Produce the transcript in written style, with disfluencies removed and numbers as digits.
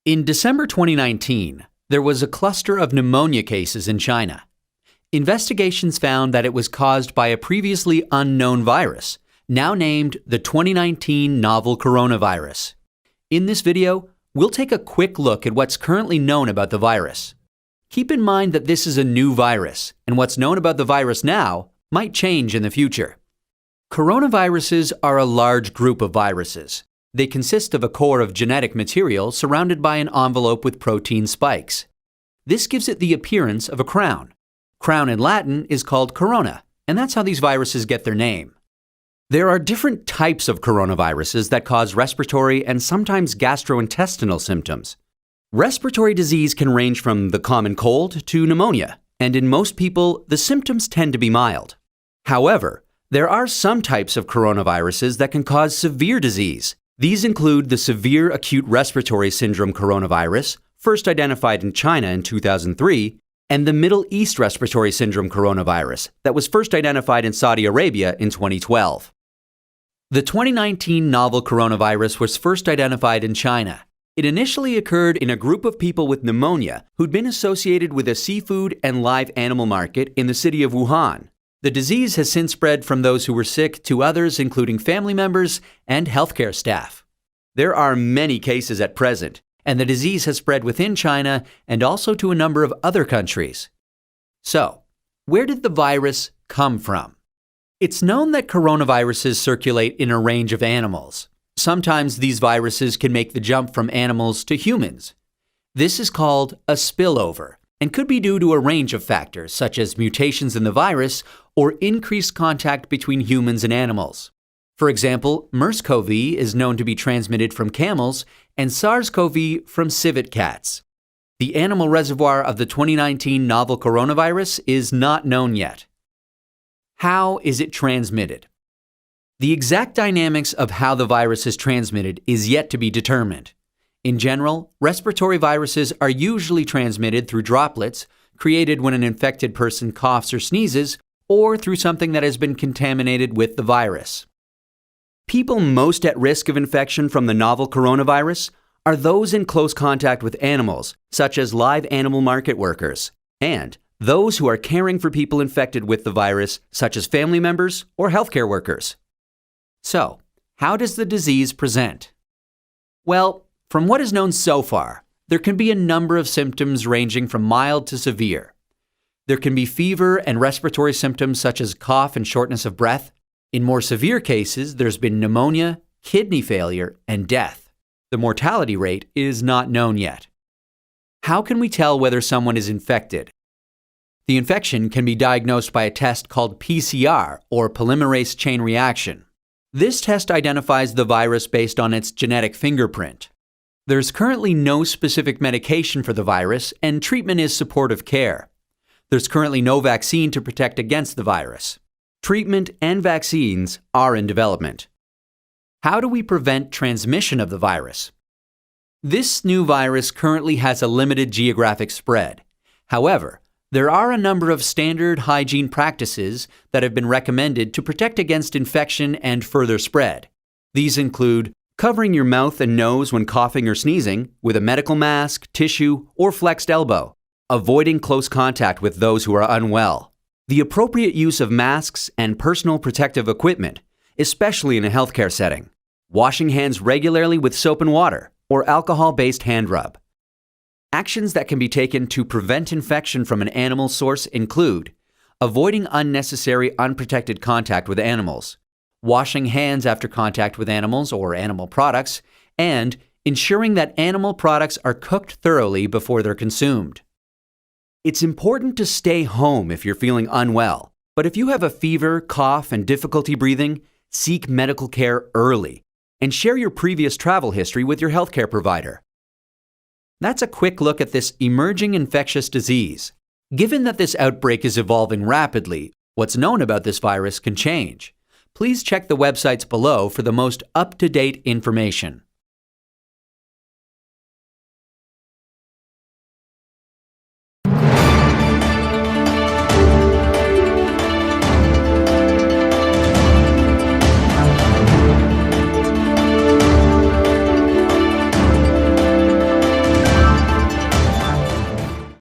In December 2019, there was a cluster of pneumonia cases in China. Investigations found that it was caused by a previously unknown virus, now named the 2019 novel coronavirus. In this video, we'll take a quick look at what's currently known about the virus. Keep in mind that this is a new virus, and what's known about the virus now might change in the future. Coronaviruses are a large group of viruses. They consist of a core of genetic material surrounded by an envelope with protein spikes. This gives it the appearance of a crown. Crown in Latin is called corona, and that's how these viruses get their name. There are different types of coronaviruses that cause respiratory and sometimes gastrointestinal symptoms. Respiratory disease can range from the common cold to pneumonia, and in most people, the symptoms tend to be mild. However, there are some types of coronaviruses that can cause severe disease. These include the severe acute respiratory syndrome coronavirus, first identified in China in 2003, and the Middle East respiratory syndrome coronavirus that was first identified in Saudi Arabia in 2012. The 2019 novel coronavirus was first identified in China. It initially occurred in a group of people with pneumonia who'd been associated with a seafood and live animal market in the city of Wuhan. The disease has since spread from those who were sick to others, including family members and healthcare staff. There are many cases at present, and the disease has spread within China and also to a number of other countries. So, where did the virus come from? It's known that coronaviruses circulate in a range of animals. Sometimes these viruses can make the jump from animals to humans. This is called a spillover, and could be due to a range of factors such as mutations in the virus or increased contact between humans and animals. For example, MERS-CoV is known to be transmitted from camels and SARS-CoV from civet cats. The animal reservoir of the 2019 novel coronavirus is not known yet. How is it transmitted? The exact dynamics of how the virus is transmitted is yet to be determined. In general, respiratory viruses are usually transmitted through droplets created when an infected person coughs or sneezes, or through something that has been contaminated with the virus. People most at risk of infection from the novel coronavirus are those in close contact with animals, such as live animal market workers, and those who are caring for people infected with the virus, such as family members or healthcare workers. So, how does the disease present? Well, from what is known so far, there can be a number of symptoms ranging from mild to severe. There can be fever and respiratory symptoms such as cough and shortness of breath. In more severe cases, there's been pneumonia, kidney failure, and death. The mortality rate is not known yet. How can we tell whether someone is infected? The infection can be diagnosed by a test called PCR, or polymerase chain reaction. This test identifies the virus based on its genetic fingerprint. There's currently no specific medication for the virus, and treatment is supportive care. There's currently no vaccine to protect against the virus. Treatment and vaccines are in development. How do we prevent transmission of the virus? This new virus currently has a limited geographic spread. However, there are a number of standard hygiene practices that have been recommended to protect against infection and further spread. These include covering your mouth and nose when coughing or sneezing with a medical mask, tissue, or flexed elbow, avoiding close contact with those who are unwell, the appropriate use of masks and personal protective equipment, especially in a healthcare setting, washing hands regularly with soap and water or alcohol-based hand rub. Actions that can be taken to prevent infection from an animal source include avoiding unnecessary unprotected contact with animals, washing hands after contact with animals or animal products, and ensuring that animal products are cooked thoroughly before they're consumed. It's important to stay home if you're feeling unwell, but if you have a fever, cough, and difficulty breathing, seek medical care early and share your previous travel history with your healthcare provider. That's a quick look at this emerging infectious disease. Given that this outbreak is evolving rapidly, what's known about this virus can change. Please check the websites below for the most up-to-date information.